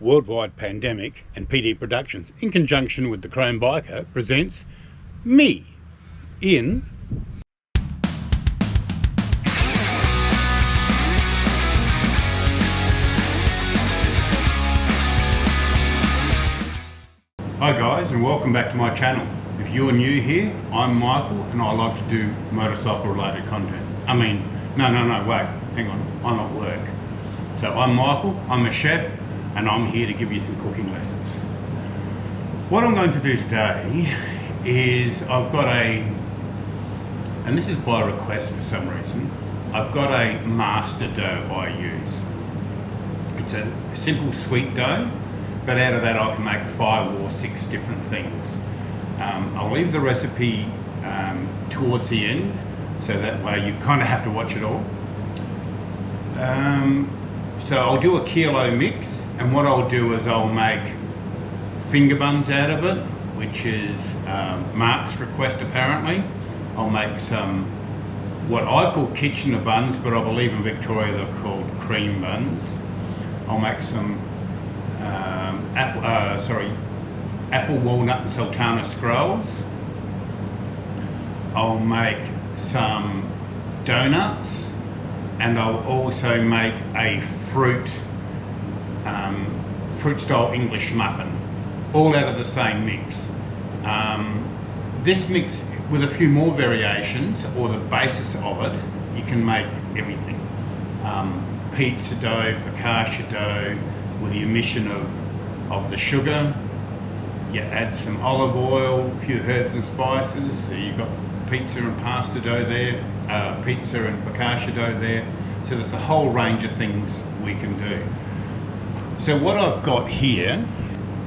worldwide pandemic, and PD Productions, in conjunction with the Chrome Biker, presents me in Hi guys, and welcome back to my channel. If you're new here, I'm Michael and I like to do motorcycle related content. No, wait, hang on, I'm at work. So I'm Michael, I'm a chef, and I'm here to give you some cooking lessons. What I'm going to do today is I've got and this is by request for some reason, I've got a master dough I use. It's a simple sweet dough, but out of that I can make 5 or 6 different things. I'll leave the recipe towards the end, so that way you kind of have to watch it all. So I'll do a kilo mix, and what I'll do is I'll make finger buns out of it, which is Mark's request apparently. I'll make some what I call Kitchener buns, but I believe in Victoria they're called cream buns. I'll make some apple, walnut and sultana scrolls. I'll make some donuts, and I'll also make a fruit style English muffin, all out of the same mix. This mix, with a few more variations, or the basis of it, you can make everything. Pizza dough, focaccia dough, with the omission of the sugar. You add some olive oil, a few herbs and spices. So you've got pizza and pasta dough there, pizza and focaccia dough there. So there's a whole range of things we can do. So what I've got here,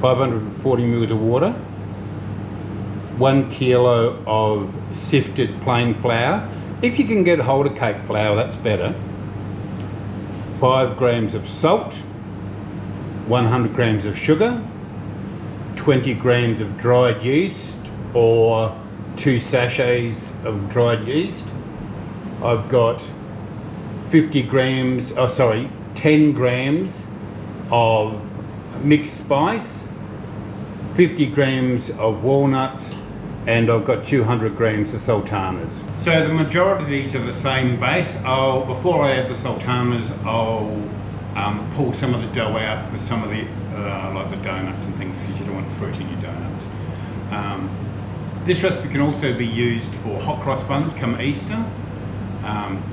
540 mils of water, 1 kilo of sifted plain flour. If you can get hold of cake flour, that's better. 5 grams of salt, 100 grams of sugar, 20 grams of dried yeast, or 2 sachets of dried yeast. I've got 10 grams of mixed spice, 50 grams of walnuts, and I've got 200 grams of sultanas. So the majority of these are the same base. Before I add the sultanas, I'll pull some of the dough out for some of the like the donuts and things, because you don't want fruit in your donuts. This recipe can also be used for hot cross buns come Easter.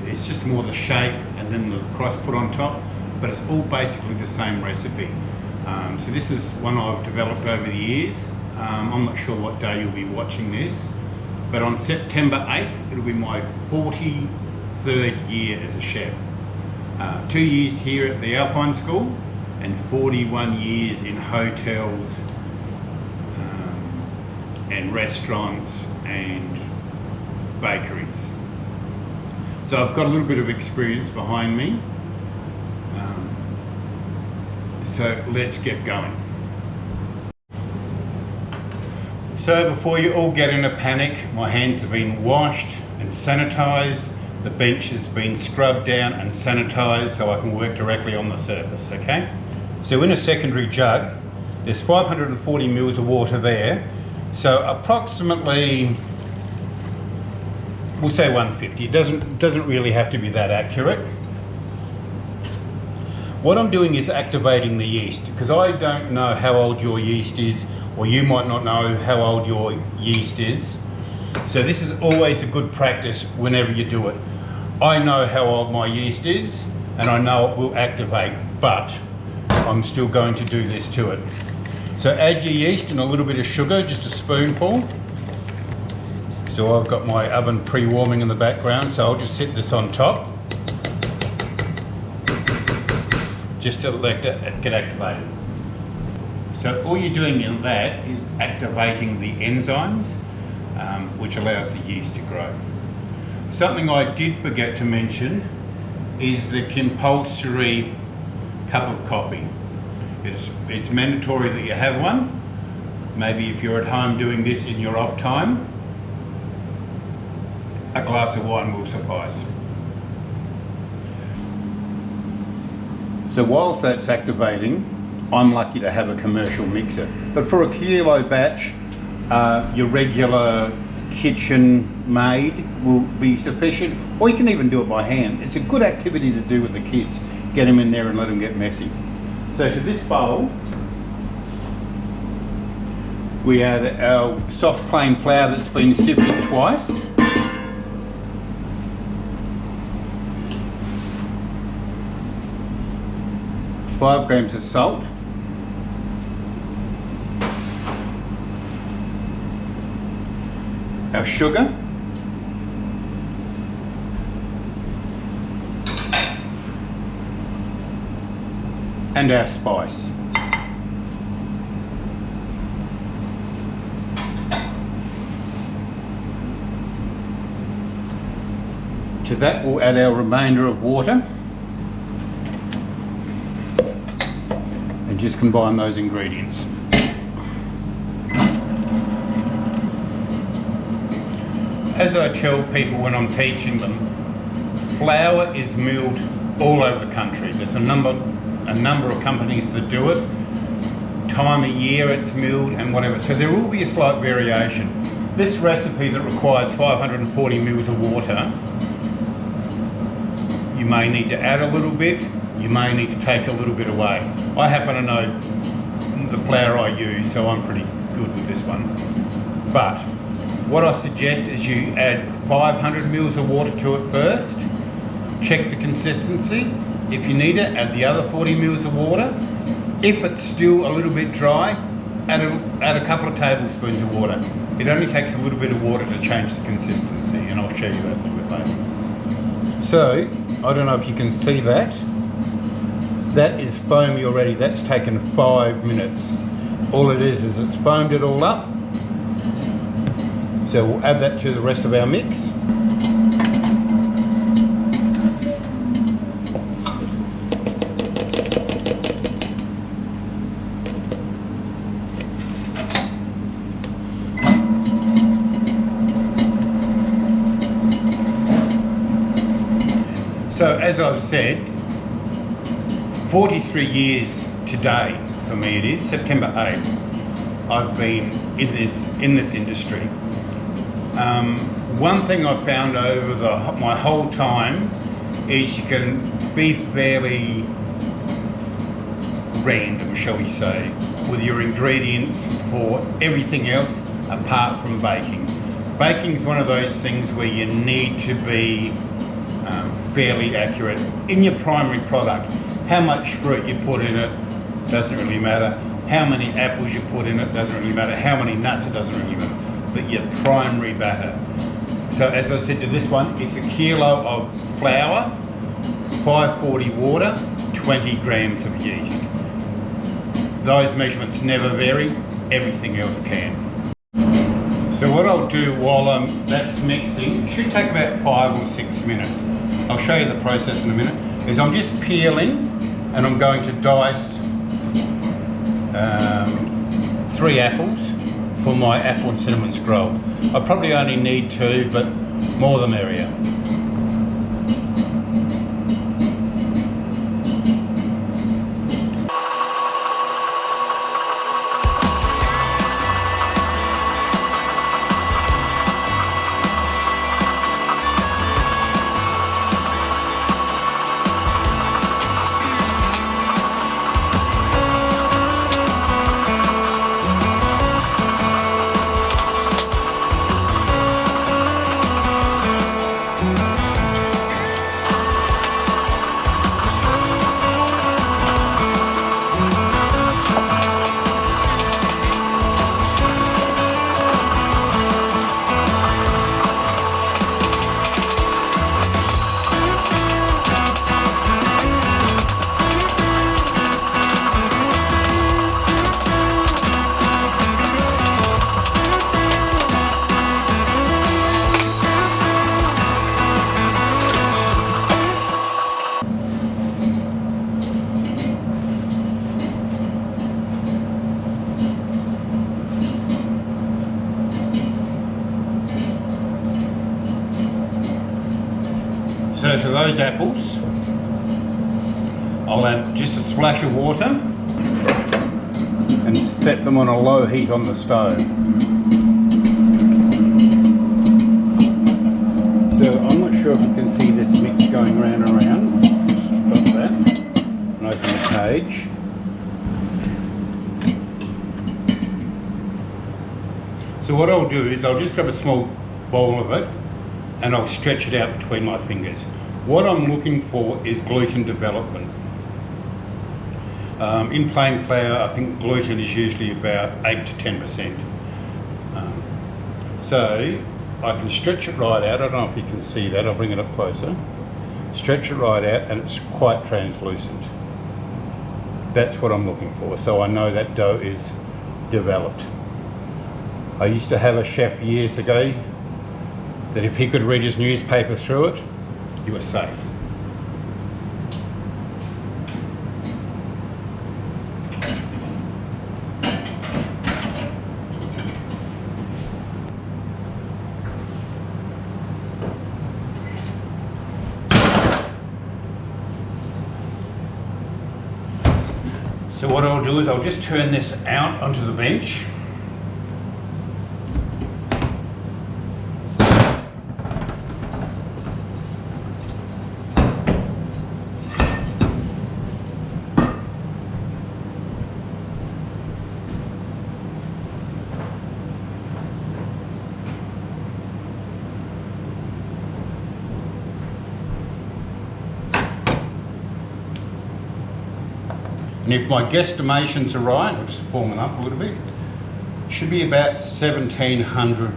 It's just more the shape and then the crust put on top, but it's all basically the same recipe. So this is one I've developed over the years. I'm not sure what day you'll be watching this, but on September 8th it'll be my 43rd year as a chef. 2 years here at the Alpine School and 41 years in hotels and restaurants and bakeries. So I've got a little bit of experience behind me. So let's get going. So before you all get in a panic, my hands have been washed and sanitized. The bench has been scrubbed down and sanitized so I can work directly on the surface, okay? So in a secondary jug, there's 540 mils of water there. So approximately, we'll say 150. It doesn't really have to be that accurate. What I'm doing is activating the yeast, because I don't know how old your yeast is, or you might not know how old your yeast is. So this is always a good practice whenever you do it. I know how old my yeast is, and I know it will activate, but I'm still going to do this to it. So add your yeast and a little bit of sugar, just a spoonful. So I've got my oven pre-warming in the background, so I'll just set this on top, just to let it get activated. So all you're doing in that is activating the enzymes, which allows the yeast to grow. Something I did forget to mention is the compulsory cup of coffee. It's mandatory that you have one. Maybe if you're at home doing this in your off time, a glass of wine will suffice. So whilst that's activating, I'm lucky to have a commercial mixer. But for a kilo batch, your regular kitchen made will be sufficient, or you can even do it by hand. It's a good activity to do with the kids. Get them in there and let them get messy. So to this bowl, we add our soft plain flour that's been sifted twice. Five grams of salt. Our sugar. And our spice. To that we'll add our remainder of water and just combine those ingredients. As I tell people when I'm teaching them, flour is milled all over the country. There's a number of companies that do it. Time of year it's milled and whatever. So there will be a slight variation. This recipe that requires 540 mils of water, you may need to add a little bit, you may need to take a little bit away. I happen to know the flour I use, so I'm pretty good with this one. But what I suggest is you add 500 mils of water to it first, check the consistency. If you need it, add the other 40 mils of water. If it's still a little bit dry, add a couple of tablespoons of water. It only takes a little bit of water to change the consistency, and I'll show you that a little bit later. So, I don't know if you can see that. That is foamy already. That's taken 5 minutes. All it is it's foamed it all up. So we'll add that to the rest of our mix. So as I've said, 43 years today for me it is, September 8th, I've been in this industry. One thing I've found over my whole time is you can be fairly random, shall we say, with your ingredients for everything else apart from baking. Baking is one of those things where you need to be fairly accurate in your primary product. How much fruit you put in it doesn't really matter. How many apples you put in it doesn't really matter. How many nuts, it doesn't really matter. But your primary batter. So as I said to this one, it's a kilo of flour, 540 water, 20 grams of yeast. Those measurements never vary, everything else can. So what I'll do while that's mixing, should take about 5 or 6 minutes. I'll show you the process in a minute, is I'm just peeling and I'm going to dice 3 apples for my apple and cinnamon scroll. I probably only need 2, but more the merrier. So to those apples, I'll add just a splash of water. and set them on a low heat on the stove. So I'm not sure if you can see this mix going round and around. Just stop that and open the cage. So what I'll do is I'll just grab a small bowl of it and I'll stretch it out between my fingers. What I'm looking for is gluten development. In plain flour, I think gluten is usually about 8 to 10%. So I can stretch it right out. I don't know if you can see that. I'll bring it up closer. Stretch it right out and it's quite translucent. That's what I'm looking for. So I know that dough is developed. I used to have a chef years ago that if he could read his newspaper through it, you were safe. So what I'll do is I'll just turn this out onto the bench. And if my guesstimations are right, I'll just form them up a little bit, should be about 1700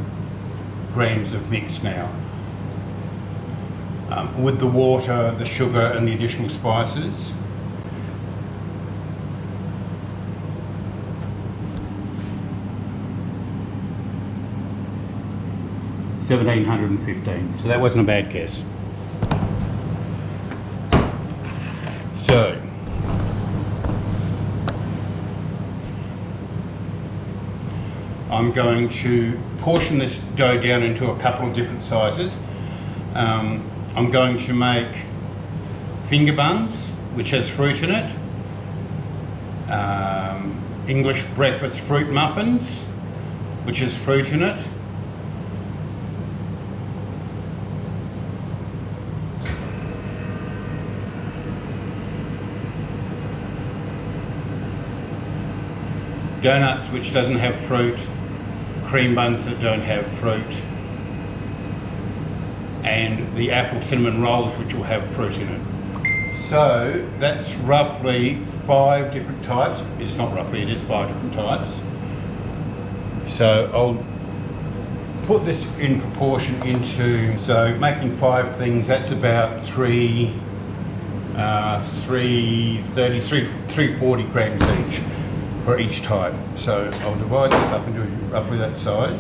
grams of mix now. With the water, the sugar and the additional spices. $1,715, so that wasn't a bad guess. So, I'm going to portion this dough down into a couple of different sizes. I'm going to make finger buns, which has fruit in it, English breakfast fruit muffins, which has fruit in it, donuts which doesn't have fruit, cream buns that don't have fruit, and the apple cinnamon rolls which will have fruit in it. So that's roughly 5 different types. It's not roughly, it is 5 different types. So I'll put this in proportion into, so making 5 things, that's about 340 grams each for each type. So I'll divide this up into roughly that size.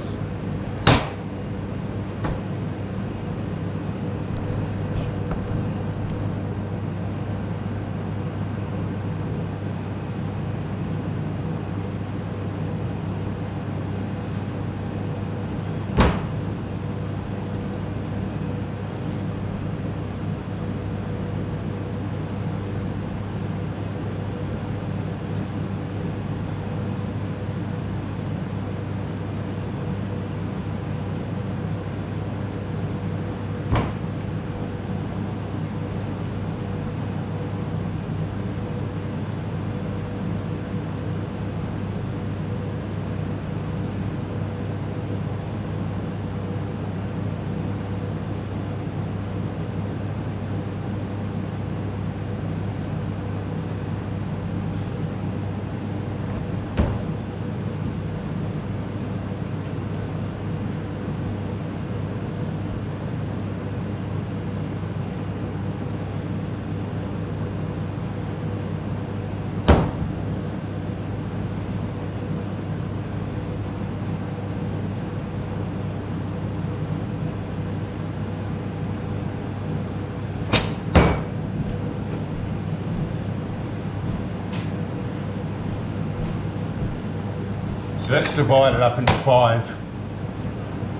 So that's divided up into five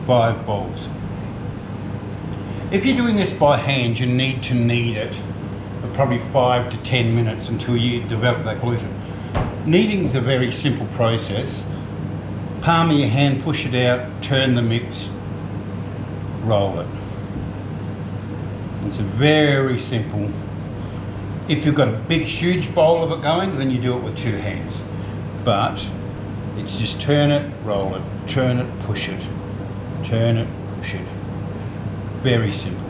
balls. If you're doing this by hand, you need to knead it for probably 5 to 10 minutes until you develop that gluten. Kneading's a very simple process. Palm of your hand, push it out, turn the mix, roll it. It's a very simple. If you've got a big, huge bowl of it going, then you do it with 2 hands. But it's just turn it, roll it, turn it, push it, turn it, push it. Very simple.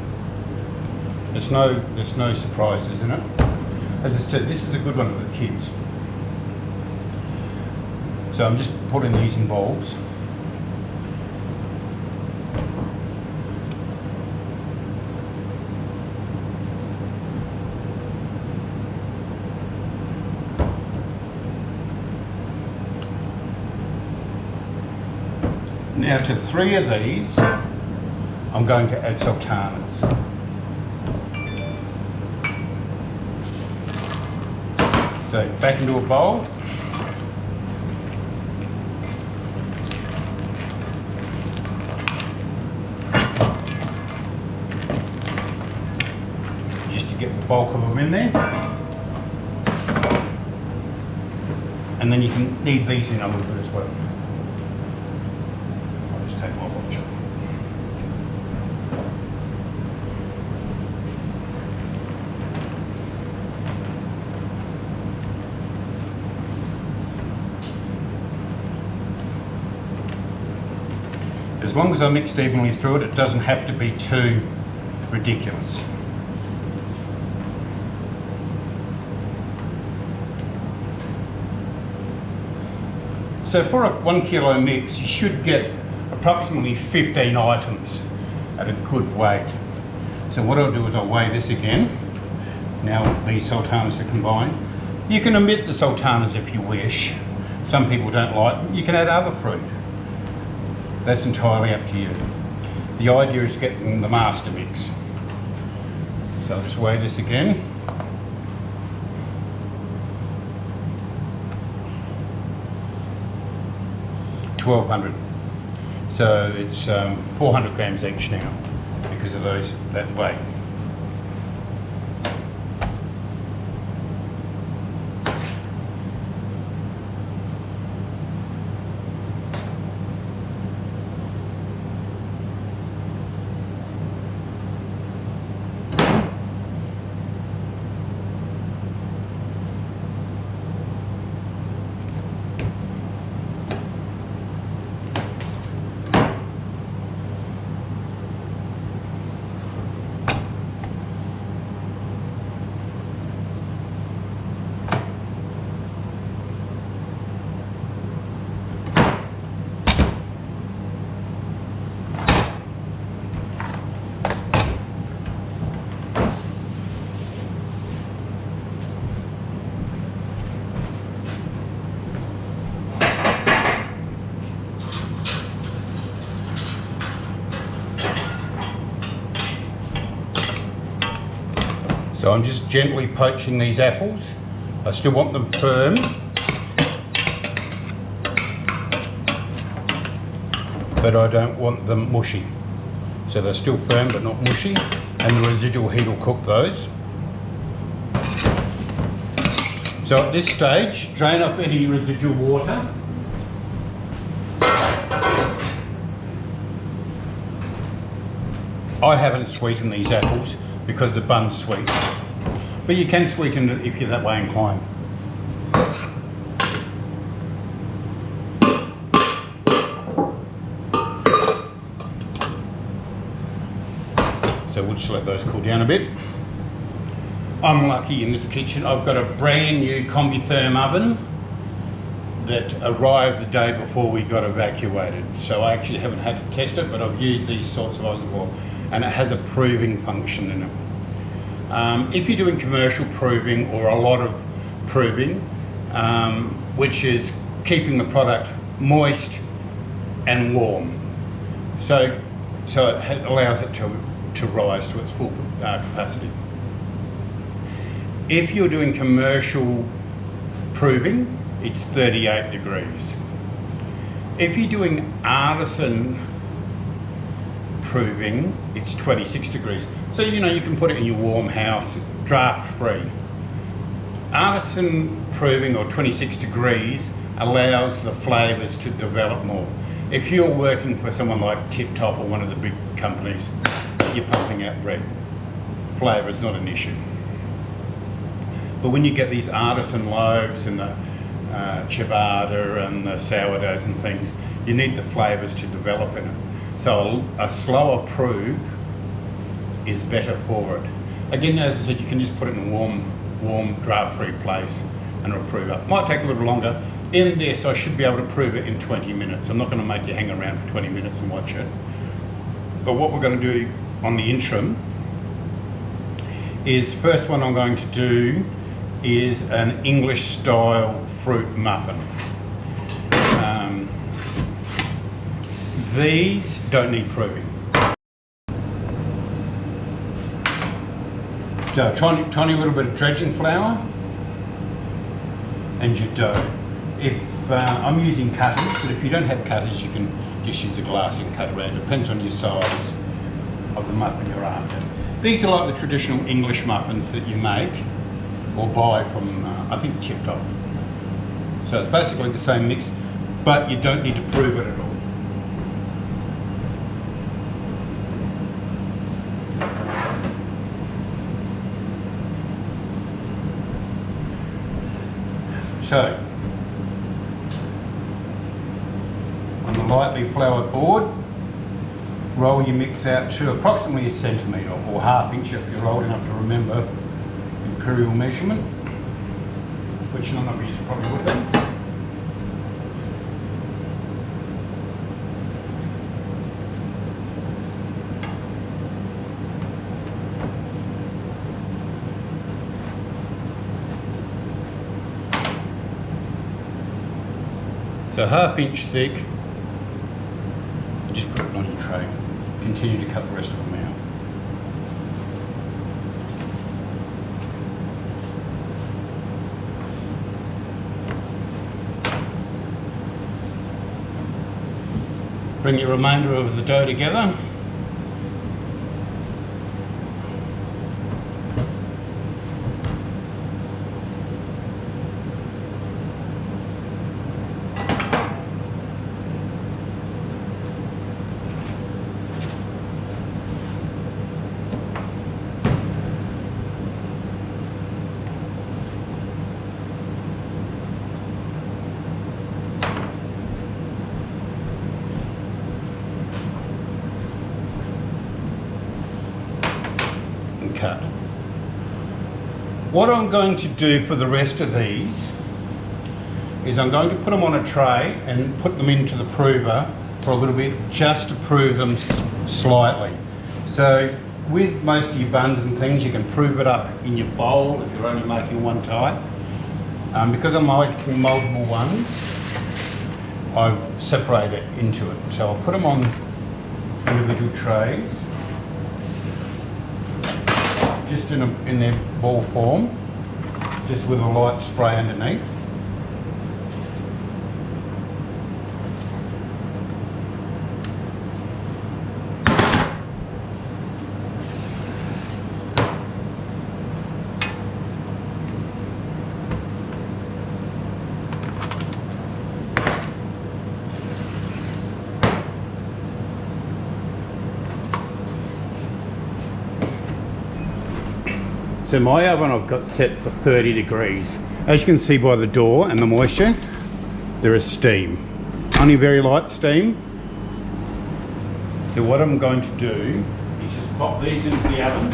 There's no surprises in it. As I said, this is a good one for the kids. So I'm just putting these in bowls. Now to 3 of these, I'm going to add sultanas. So back into a bowl. Just to get the bulk of them in there. And then you can knead these in a little bit as well. I'll just take my watch off. As long as I mixed evenly through it, it doesn't have to be too ridiculous. So for a 1 kilo mix, you should get approximately 15 items at a good weight. So what I'll do is I'll weigh this again. Now these sultanas are combined. You can omit the sultanas if you wish. Some people don't like them. You can add other fruit. That's entirely up to you. The idea is getting the master mix. So I'll just weigh this again. $1,200. So it's 400 grams each now because of that weight. So I'm just gently poaching these apples. I still want them firm. But I don't want them mushy. So they're still firm but not mushy. And the residual heat will cook those. So at this stage, drain off any residual water. I haven't sweetened these apples because the bun's sweet. But you can sweeten it if you're that way inclined. So we'll just let those cool down a bit. I'm lucky in this kitchen. I've got a brand new CombiTherm oven that arrived the day before we got evacuated. So I actually haven't had to test it, but I've used these sorts of ovens before, and it has a proving function in it. If you're doing commercial proving or a lot of proving, which is keeping the product moist and warm, so it allows it to rise to its full capacity. If you're doing commercial proving, it's 38 degrees. If you're doing artisan proving, it's 26 degrees. So you know you can put it in your warm house, draft free. Artisan proving, or 26 degrees, allows the flavours to develop more. If you're working for someone like Tip Top or one of the big companies, you're pumping out bread. Flavour is not an issue. But when you get these artisan loaves and the ciabatta and the sourdoughs and things, you need the flavours to develop in it. So a slower prove is better for it. Again, as I said, you can just put it in a warm draft-free place and it'll prove up. Might take a little longer. In this, I should be able to prove it in 20 minutes. I'm not going to make you hang around for 20 minutes and watch it. But what we're going to do on the interim is, first one I'm going to do is an English style fruit muffin. These don't need proving. So tiny little bit of dredging flour and your dough. If I'm using cutters, but if you don't have cutters, you can just use a glassing cutter. It depends on your size of the muffin you're after. These are like the traditional English muffins that you make or buy from, I think, Tip Top. So it's basically the same mix, but you don't need to prove it at all. So, on the lightly floured board, roll your mix out to approximately 1 centimetre or 1/2 inch if you're old enough to remember imperial measurement, which none of you probably would be. So 1/2 inch thick, and just put it on your tray. Continue to cut the rest of them out. Bring your remainder of the dough together. Cut. What I'm going to do for the rest of these is I'm going to put them on a tray and put them into the prover for a little bit, just to prove them slightly. So with most of your buns and things, you can prove it up in your bowl if you're only making one type. Because I'm making multiple ones, I've separated it into it. So I'll put them on individual trays, just in their ball form, just with a light spray underneath. So my oven I've got set for 30 degrees. As you can see by the door and the moisture, there is steam. Only very light steam. So what I'm going to do is just pop these into the oven.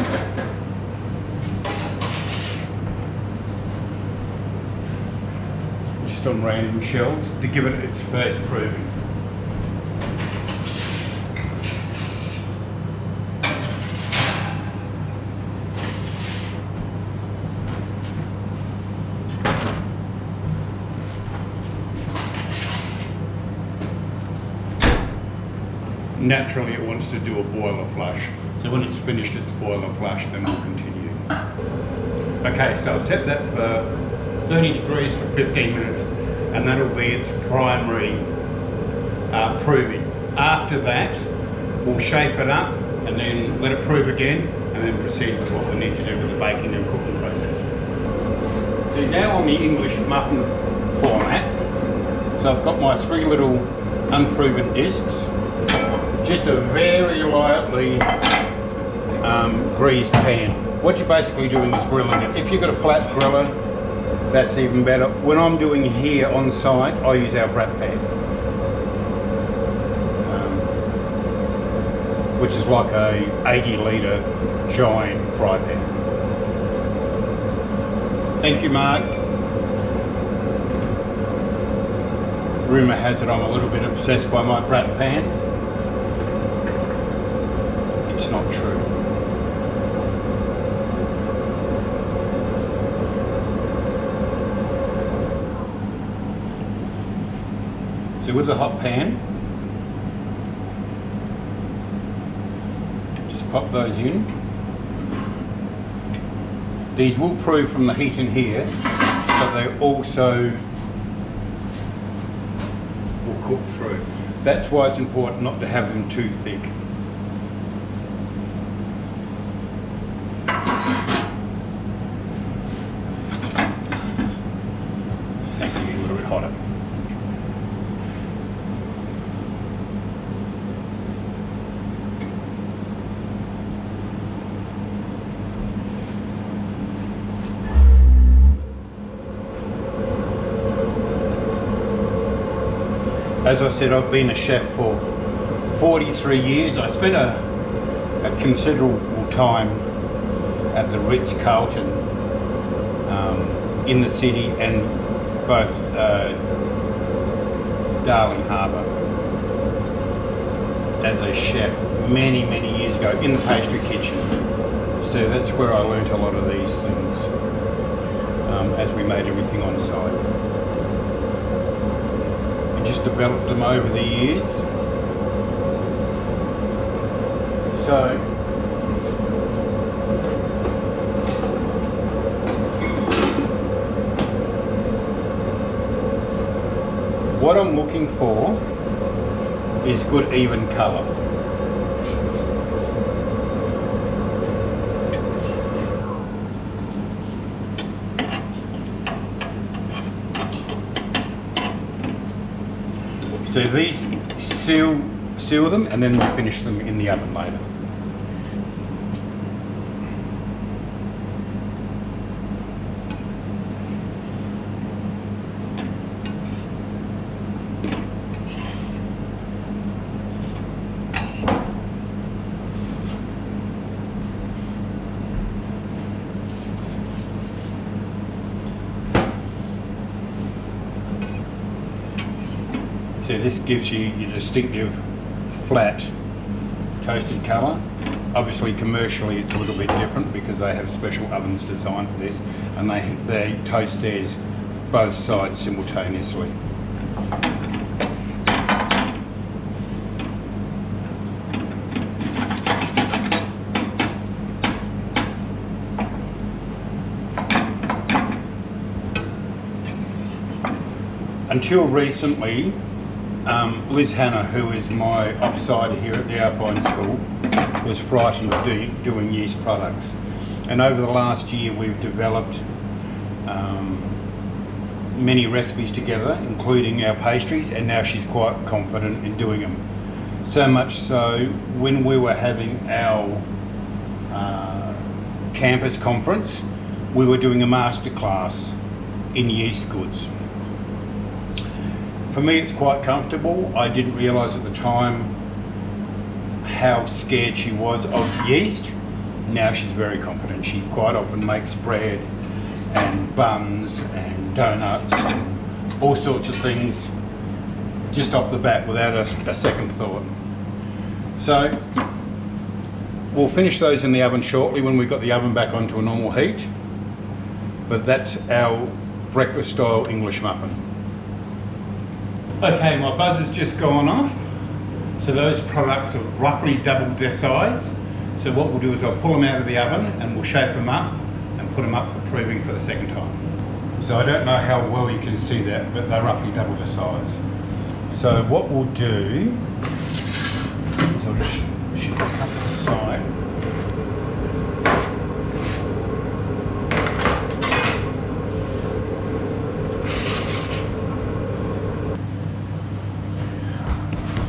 Just on random shelves to give it its first proving. Naturally it wants to do a boiler flush. So when it's finished its boiler flush, then we'll continue. Okay, so I'll set that for 30 degrees for 15 minutes, and that'll be its primary proving. After that, we'll shape it up and then let it prove again, and then proceed with what we need to do with the baking and cooking process. So now on the English muffin format, so I've got my 3 little unproven discs, just a very lightly greased pan. What you're basically doing is grilling it. If you've got a flat griller, that's even better. When I'm doing here on site, I use our brat pan, which is like a 80-litre giant fry pan. Thank you, Mark. Rumour has it I'm a little bit obsessed by my brat pan. It's not true. So with the hot pan, just pop those in. These will prove from the heat in here, but they also will cook through. That's why it's important not to have them too thick. Make it a little bit hotter. As I said, I've been a chef for 43 years. I spent a considerable time at the Ritz-Carlton in the city and both Darling Harbour as a chef many years ago in the pastry kitchen. So that's where I learnt a lot of these things as we made everything on site. Just developed them over the years. So what I'm looking for is good even colour. So these seal them, and then we'll finish them in the oven later. So this gives you your distinctive flat toasted colour. Obviously commercially it's a little bit different because they have special ovens designed for this, and they toast theirs both sides simultaneously. Until recently, Liz Hannah, who is my offsider here at the Alpine School, was frightened of doing yeast products. And over the last year we've developed many recipes together, including our pastries, and now she's quite confident in doing them. So much so, when we were having our campus conference, we were doing a masterclass in yeast goods. For me, it's quite comfortable. I didn't realise at the time how scared she was of yeast. Now she's very confident. She quite often makes bread and buns and donuts and all sorts of things just off the bat without a second thought. So we'll finish those in the oven shortly when we've got the oven back onto a normal heat. But that's our breakfast style English muffin. Okay, my buzzer's just gone off. So those products have roughly doubled their size. So what we'll do is I'll pull them out of the oven and we'll shape them up and put them up for proving for the second time. So I don't know how well you can see that, but they're roughly double the size. So what we'll do is I'll just shift it up to the side.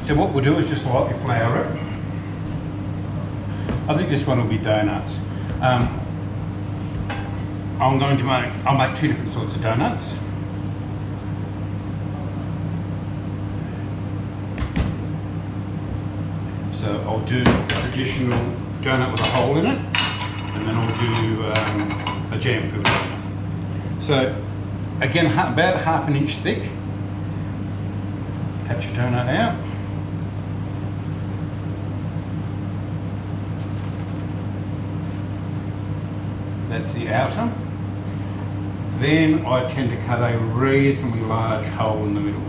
So what we'll do is just lightly flour it. I think this one will be donuts. I'll make two different sorts of donuts. So I'll do a traditional donut with a hole in it, and then I'll do a jam filled donut. So again, about 1/2 inch thick. Cut your donut out. That's the outer. Then I tend to cut a reasonably large hole in the middle,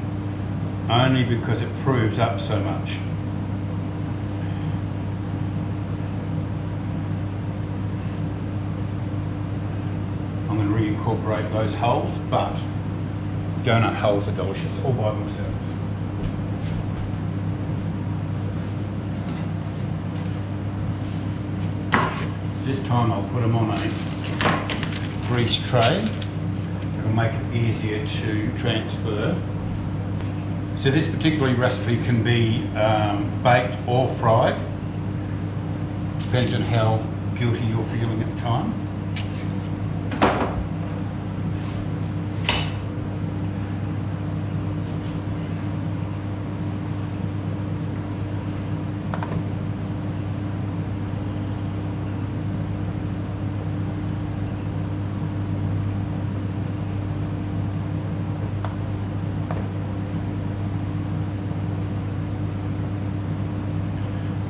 only because it proves up so much. I'm going to reincorporate those holes, but donut holes are delicious all by themselves. This time I'll put them on a grease tray. It'll make it easier to transfer. So this particular recipe can be baked or fried. Depends on how guilty you're feeling at the time.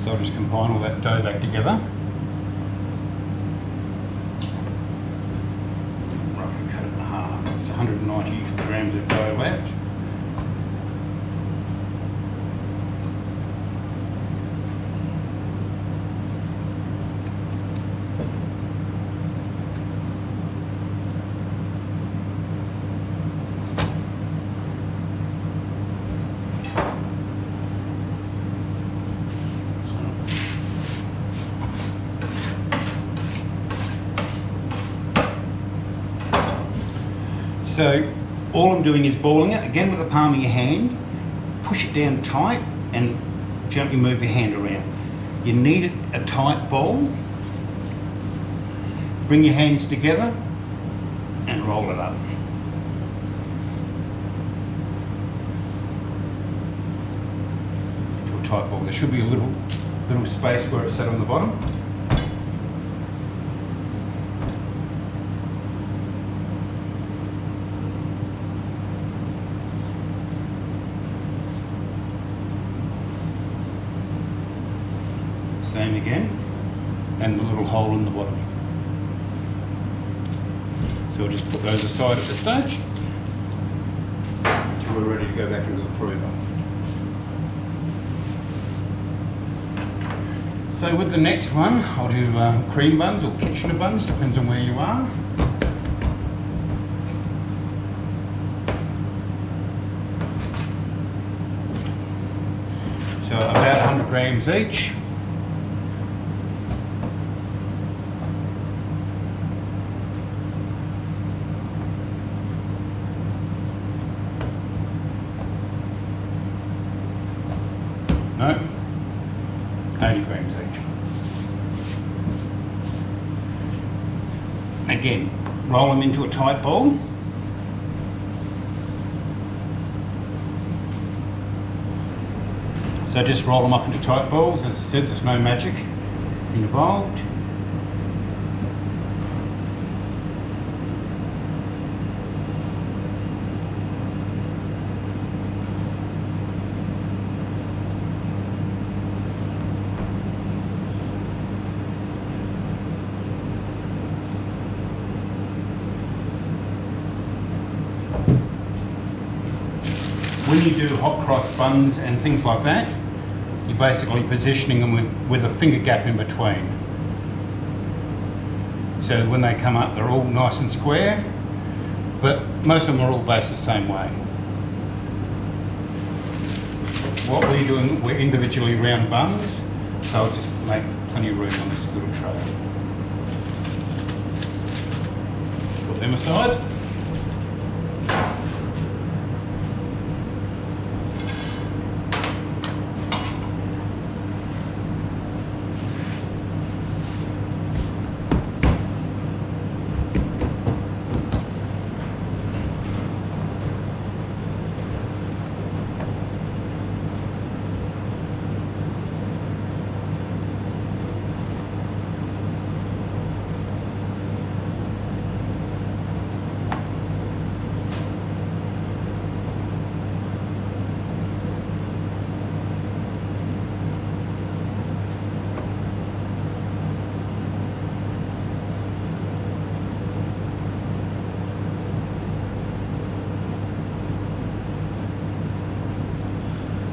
So I'll just combine all that dough back together. Roughly cut it in half. It's 190 grams of dough left. So all I'm doing is balling it, again with the palm of your hand, push it down tight and gently move your hand around. You need a tight ball. Bring your hands together and roll it up. To a tight ball. There should be a little space where it's set on the bottom. Same again, and the little hole in the bottom. So we'll just put those aside at this stage until we're ready to go back into the prover. So with the next one, I'll do cream buns or Kitchener buns, depends on where you are. So about 100 grams each. No, 80 grams each. Again, roll them into a tight ball. So just roll them up into tight balls. As I said, there's no magic involved. When you do hot cross buns and things like that, you're basically positioning them with a finger gap in between. So when they come up, they're all nice and square, but most of them are all based the same way. What we're doing, we're individually round buns, so I'll just make plenty of room on this little tray. Put them aside.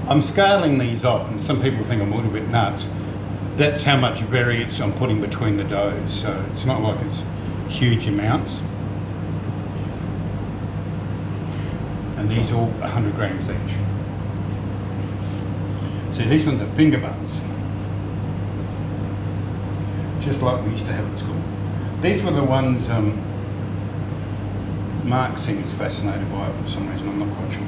I'm scaling these off, and some people think I'm a little bit nuts. That's how much variance I'm putting between the doughs, so it's not like it's huge amounts. And these are all 100 grams each. So these ones are finger buns, just like we used to have at school. These were the ones Mark seems fascinated by it for some reason, I'm not quite sure.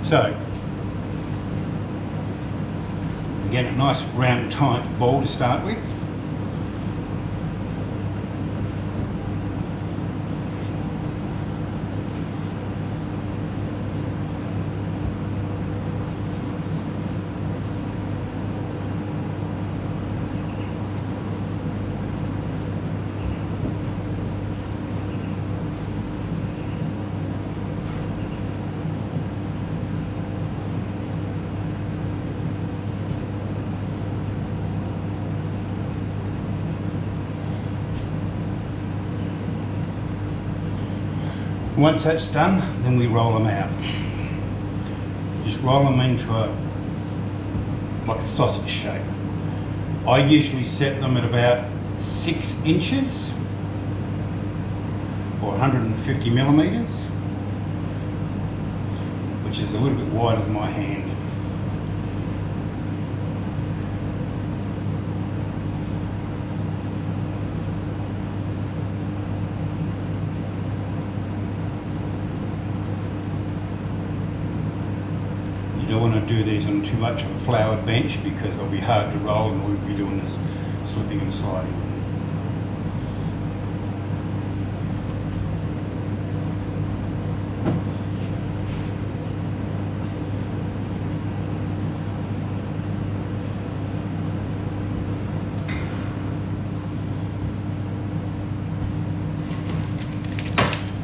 So, again, a nice round tight ball to start with. Once that's done, then we roll them out. Just roll them into like a sausage shape. I usually set them at about 6 inches or 150 millimeters, which is a little bit wider than my hand. You don't want to do these on too much of a floured bench because they'll be hard to roll and we'll be doing this slipping and sliding.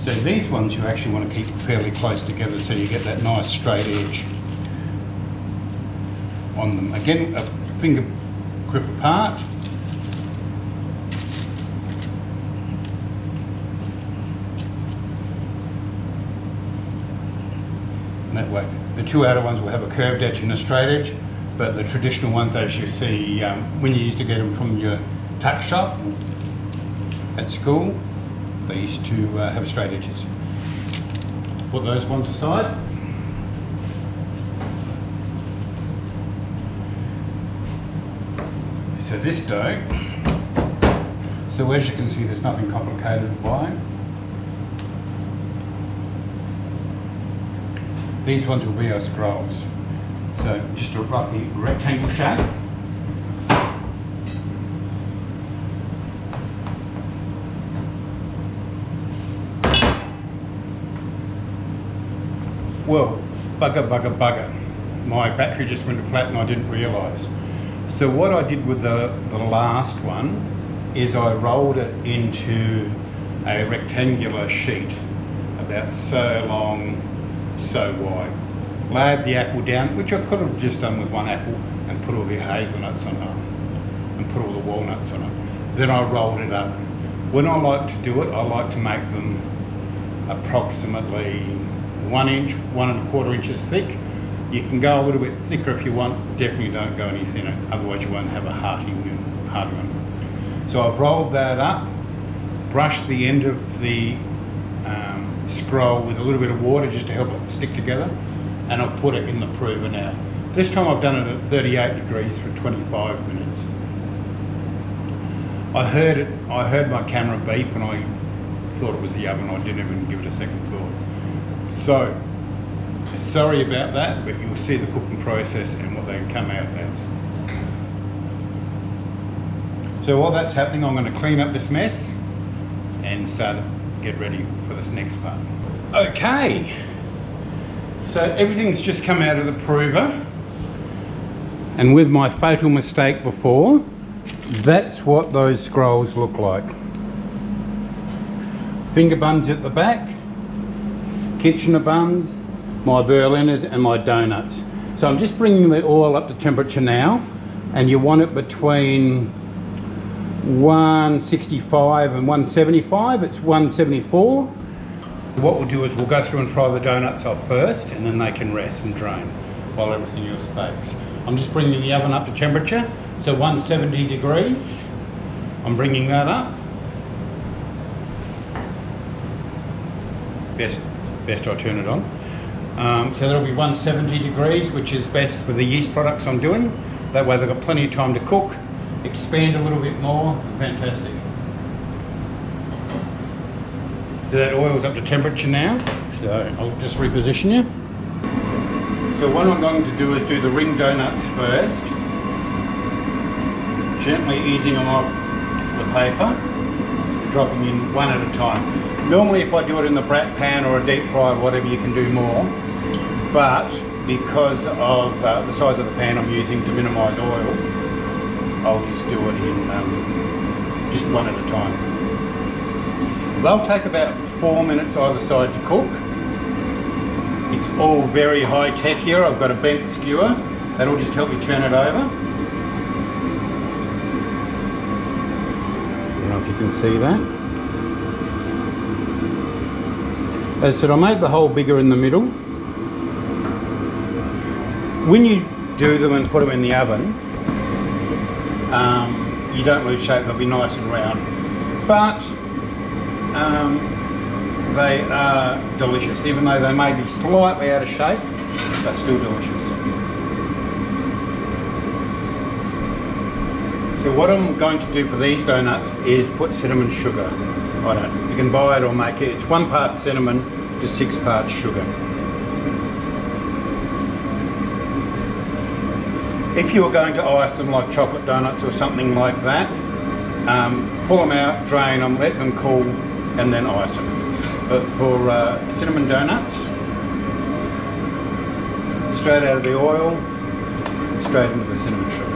So these ones you actually want to keep fairly close together so you get that nice straight edge on them. Again, a finger grip apart. And that way, the two outer ones will have a curved edge and a straight edge, but the traditional ones, as you see, when you used to get them from your tuck shop at school, they used to have straight edges. Put those ones aside. So this dough, so as you can see there's nothing complicated to buy. These ones will be our scrolls. So just a roughly rectangle shape. Well, bugger. My battery just went flat and I didn't realise. So what I did with the last one is I rolled it into a rectangular sheet about so long, so wide. Layered the apple down, which I could have just done with one apple, and put all the hazelnuts on it and put all the walnuts on it. Then I rolled it up. When I like to do it, I like to make them approximately 1 inch, 1 1/4 inches thick. You can go a little bit thicker if you want, definitely don't go any thinner, otherwise you won't have a hearty one. So I've rolled that up, brushed the end of the scroll with a little bit of water just to help it stick together, and I've put it in the prover now. This time I've done it at 38 degrees for 25 minutes. I heard my camera beep and I thought it was the oven. I didn't even give it a second thought. So, sorry about that, but you'll see the cooking process and what they can come out as. So while that's happening, I'm going to clean up this mess and get ready for this next part. Okay, so everything's just come out of the prover, and with my fatal mistake before, that's what those scrolls look like. Finger buns at the back, Kitchener buns, my Berliners and my donuts. So I'm just bringing the oil up to temperature now, and you want it between 165 and 175. It's 174. What we'll do is we'll go through and fry the donuts off first, and then they can rest and drain while everything else bakes. I'm just bringing the oven up to temperature, so 170 degrees. I'm bringing that up. Best I turn it on. So that'll be 170 degrees, which is best for the yeast products I'm doing. That way they've got plenty of time to cook, expand a little bit more. Fantastic. So that oil's up to temperature now, so I'll just reposition you. So what I'm going to do is do the ring donuts first, gently easing them off the paper, dropping in one at a time. Normally if I do it in the brat pan or a deep fry or whatever, you can do more, but because of the size of the pan I'm using to minimise oil, I'll just do it in just one at a time. They'll take about 4 minutes either side to cook. It's all very high tech here. I've got a bent skewer. That'll just help me turn it over. I don't know if you can see that. As I said, I made the hole bigger in the middle. When you do them and put them in the oven, you don't lose shape. They'll be nice and round. But they are delicious. Even though they may be slightly out of shape, they're still delicious. So what I'm going to do for these donuts is put cinnamon sugar on it. You can buy it or make it. It's 1 part cinnamon to 6 parts sugar. If you were going to ice them like chocolate donuts or something like that, pull them out, drain them, let them cool, and then ice them. But for cinnamon donuts, straight out of the oil, straight into the cinnamon sugar.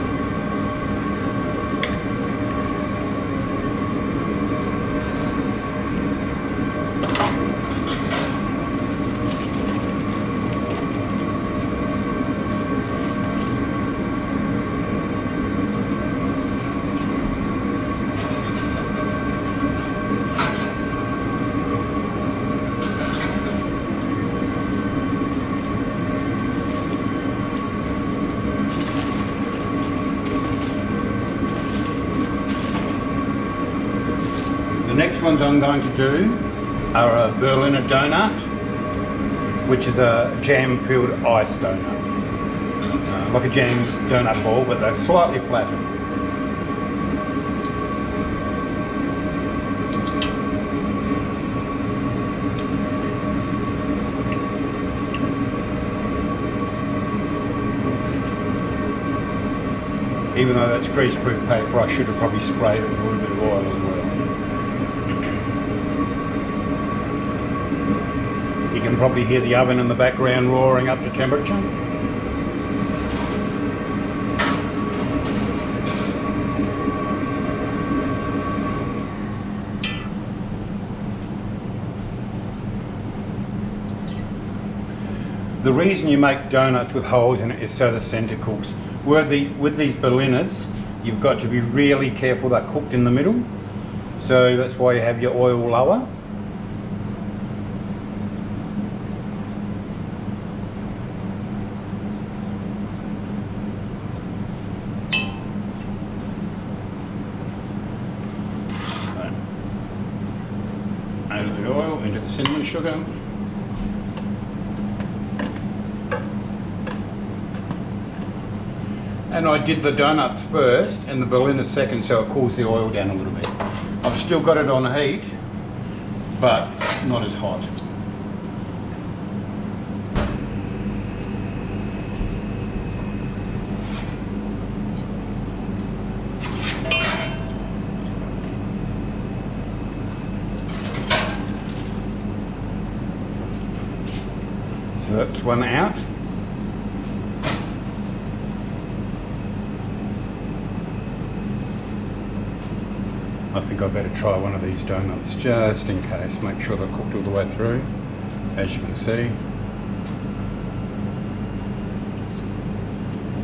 The next ones I'm going to do are a Berliner donut, which is a jam-filled ice donut. Like a jam donut ball, but they're slightly flatter. Even though that's grease-proof paper, I should have probably sprayed it with a little bit of oil as well. You can probably hear the oven in the background roaring up to temperature. The reason you make donuts with holes in it is so the centre cooks. With these Berliners, you've got to be really careful they're cooked in the middle. So that's why you have your oil lower. Out of the oil into the cinnamon sugar. And I did the donuts first and the Berliner second, so it cools the oil down a little bit. I've still got it on heat, but not as hot. So that's one out. I think I better try one of these donuts just in case. Make sure they're cooked all the way through, as you can see.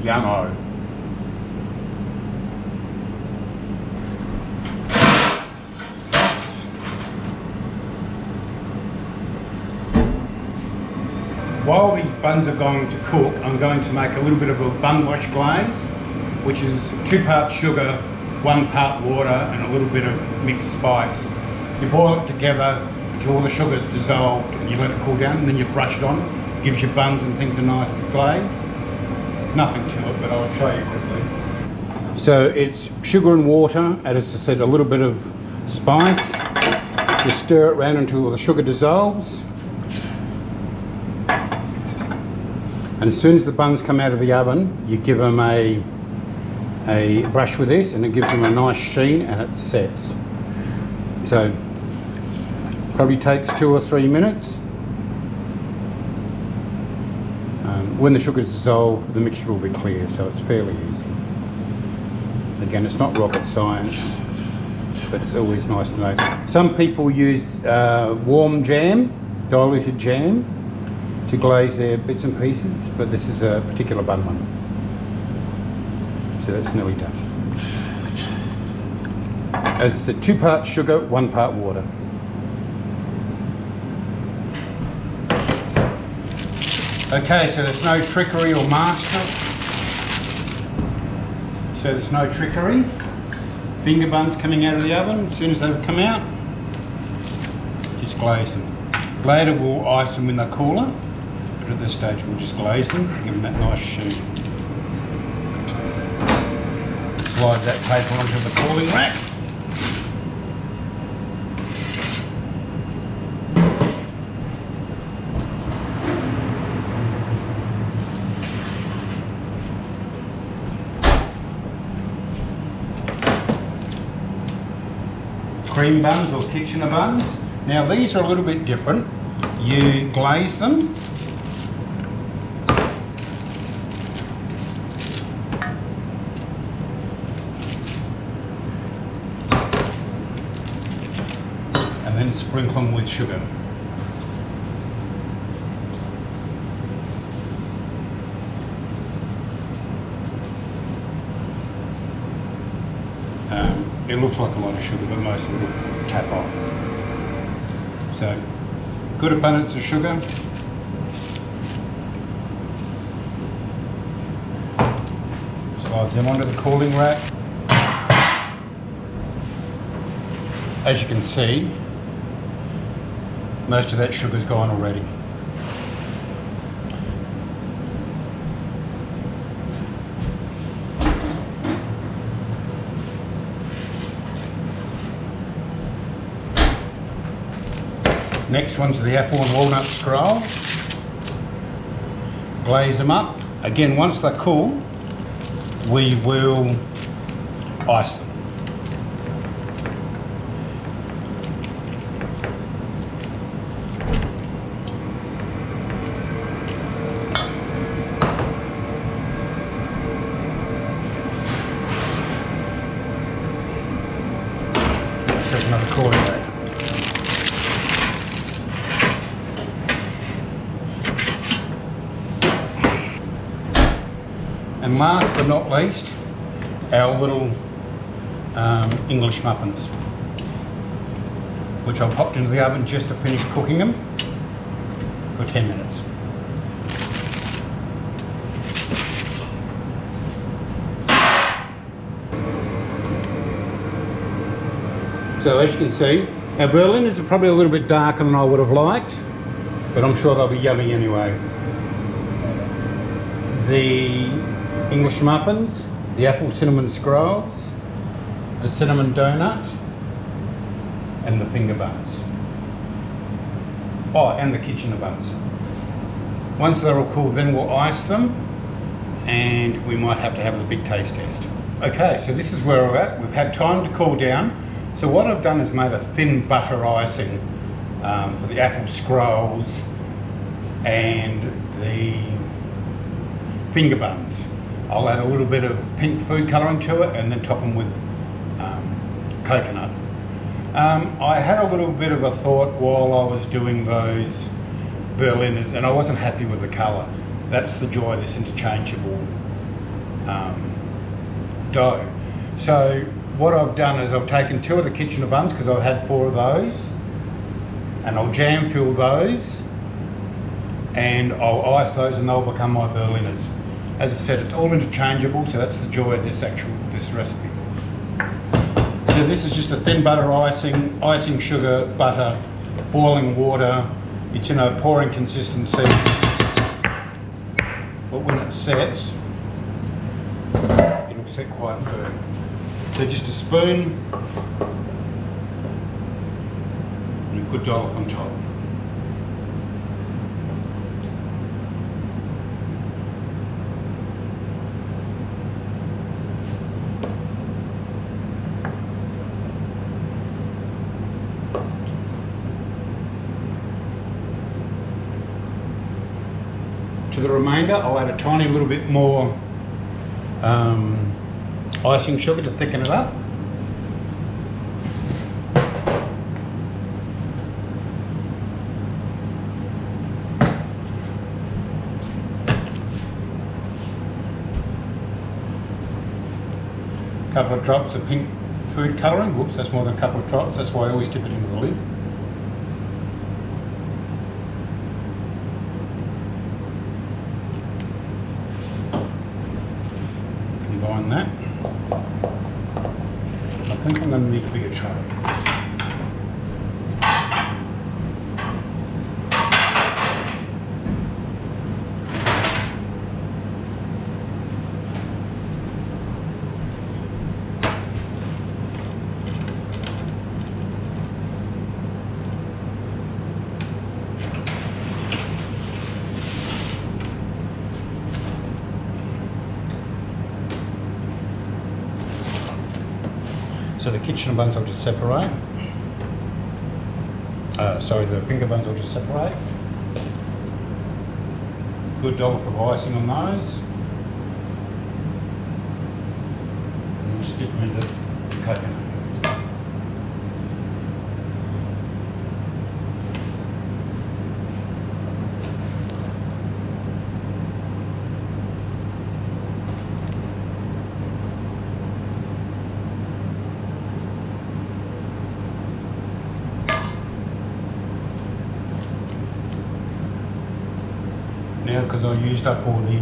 Yummo. While these buns are going to cook, I'm going to make a little bit of a bun wash glaze, which is 2 parts sugar, 1 part water, and a little bit of mixed spice. You boil it together until all the sugar's dissolved, and you let it cool down, and then you brush it on. Gives your buns and things a nice glaze. There's nothing to it, but I'll show you quickly. So it's sugar and water, and as I said, a little bit of spice. You stir it around until the sugar dissolves. And as soon as the buns come out of the oven, you give them a brush with this, and it gives them a nice sheen, and it sets. So probably takes 2 or 3 minutes. When the sugar's dissolved, the mixture will be clear, so it's fairly easy. Again, it's not rocket science, but it's always nice to know. Some people use warm jam, diluted jam, to glaze their bits and pieces, but this is a particular bun one. So that's nearly done. As I said, 2 parts sugar, 1 part water. Okay, so there's no trickery or master. So there's no trickery. Finger buns coming out of the oven. As soon as they've come out, just glaze them. Later we'll ice them in the cooler, but at this stage we'll just glaze them, give them that nice sheen. Slide that paper onto the cooling rack. Cream buns or Kitchener buns. Now these are a little bit different. You glaze them, and then sprinkle them with sugar. It looks like a lot of sugar, but most of it will tap off. So, good abundance of sugar. Slide them onto the cooling rack. As you can see, most of that sugar's gone already. Next one's the apple and walnut scroll. Glaze them up. Again, once they're cool, we will ice them. Take another cooling rack. And last but not least, our little English muffins, which I've popped into the oven just to finish cooking them for 10 minutes. So as you can see, our Berliners are probably a little bit darker than I would have liked, but I'm sure they'll be yummy anyway. The English muffins, the apple cinnamon scrolls, the cinnamon donut, and the finger buns. Oh, and the Kitchener buns. Once they're all cool, then we'll ice them, and we might have to have a big taste test. Okay, so this is where we're at. We've had time to cool down. So what I've done is made a thin butter icing for the apple scrolls and the finger buns. I'll add a little bit of pink food colouring to it and then top them with coconut. I had a little bit of a thought while I was doing those Berliners, and I wasn't happy with the colour. That's the joy of this interchangeable dough. So what I've done is I've taken 2 of the Kitchener buns, because I've had 4 of those, and I'll jam fill those and I'll ice those and they'll become my Berliners. As I said, it's all interchangeable, so that's the joy of this recipe. So this is just a thin butter icing sugar, butter, boiling water. It's in a pouring consistency, but when it sets, it'll set quite firm. So just a spoon and a good dollop on top. To the remainder, I'll add a tiny little bit more icing sugar to thicken it up. A couple of drops of pink food colouring. Whoops, that's more than a couple of drops. That's why I always dip it into the lid. Combine that. I think I'm going to need a bigger tray. So the kitchen buns I'll just separate. The finger buns I'll just separate. Good dollop of icing on those. And just dip them into the coconut. Now, because I used up all the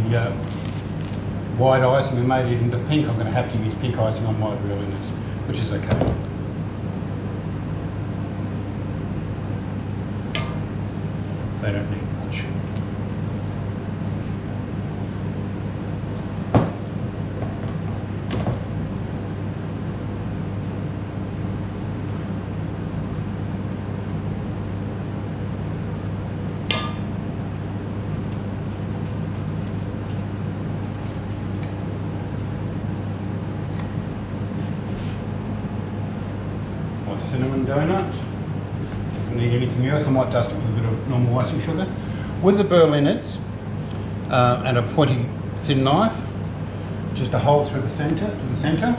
white icing and made it into pink, I'm going to have to use pink icing on my Berliners, which is okay. They don't need much. Cinnamon donut. Doesn't need anything else. I might dust it with a bit of normal icing sugar. With the Berliners and a pointy thin knife, just a hole through the centre to the centre.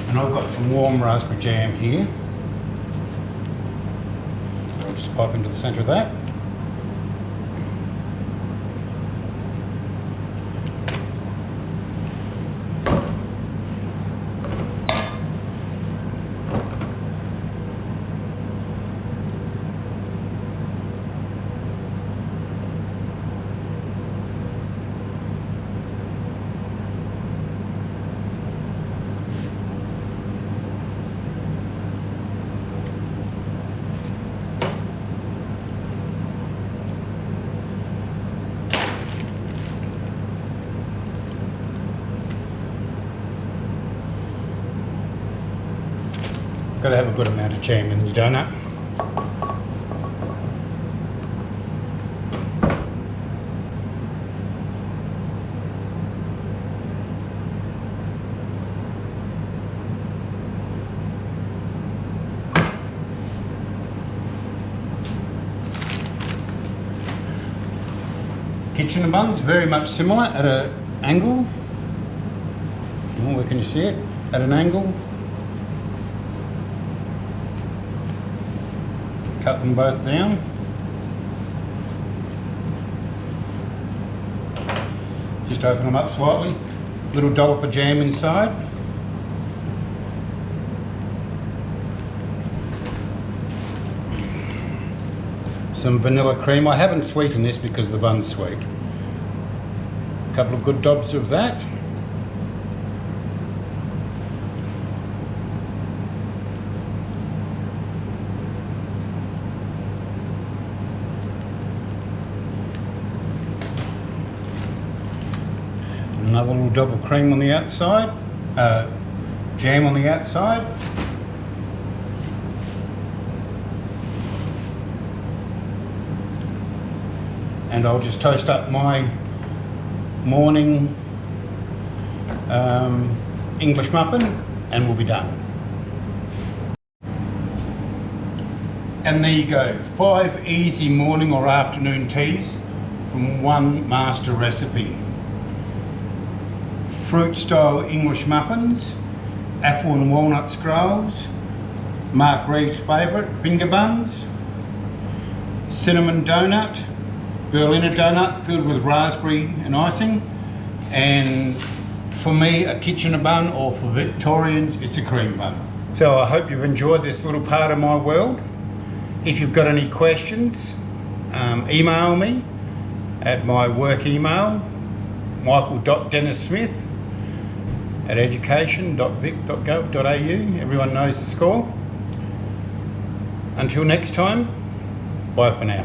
And I've got some warm raspberry jam here. I'll just pipe into the centre of that. Got to have a good amount of jam in your donut. Kitchen buns, very much similar at an angle. Oh, where can you see it? At an angle. Cut them both down. Just open them up slightly. Little dollop of jam inside. some vanilla cream. I haven't sweetened this because the bun's sweet. A couple of good dobs of that. Another little double cream on the outside, jam on the outside. And I'll just toast up my morning English muffin and we'll be done. And there you go, 5 easy morning or afternoon teas from one master recipe. Fruit style English muffins, apple and walnut scrolls, Mark Reeves' favourite, finger buns, cinnamon donut, Berliner donut filled with raspberry and icing, and for me a Kitchener bun, or for Victorians it's a cream bun. So I hope you've enjoyed this little part of my world. If you've got any questions, email me at my work email, michael.dennismith@education.vic.gov.au. Everyone knows the score. Until next time, bye for now.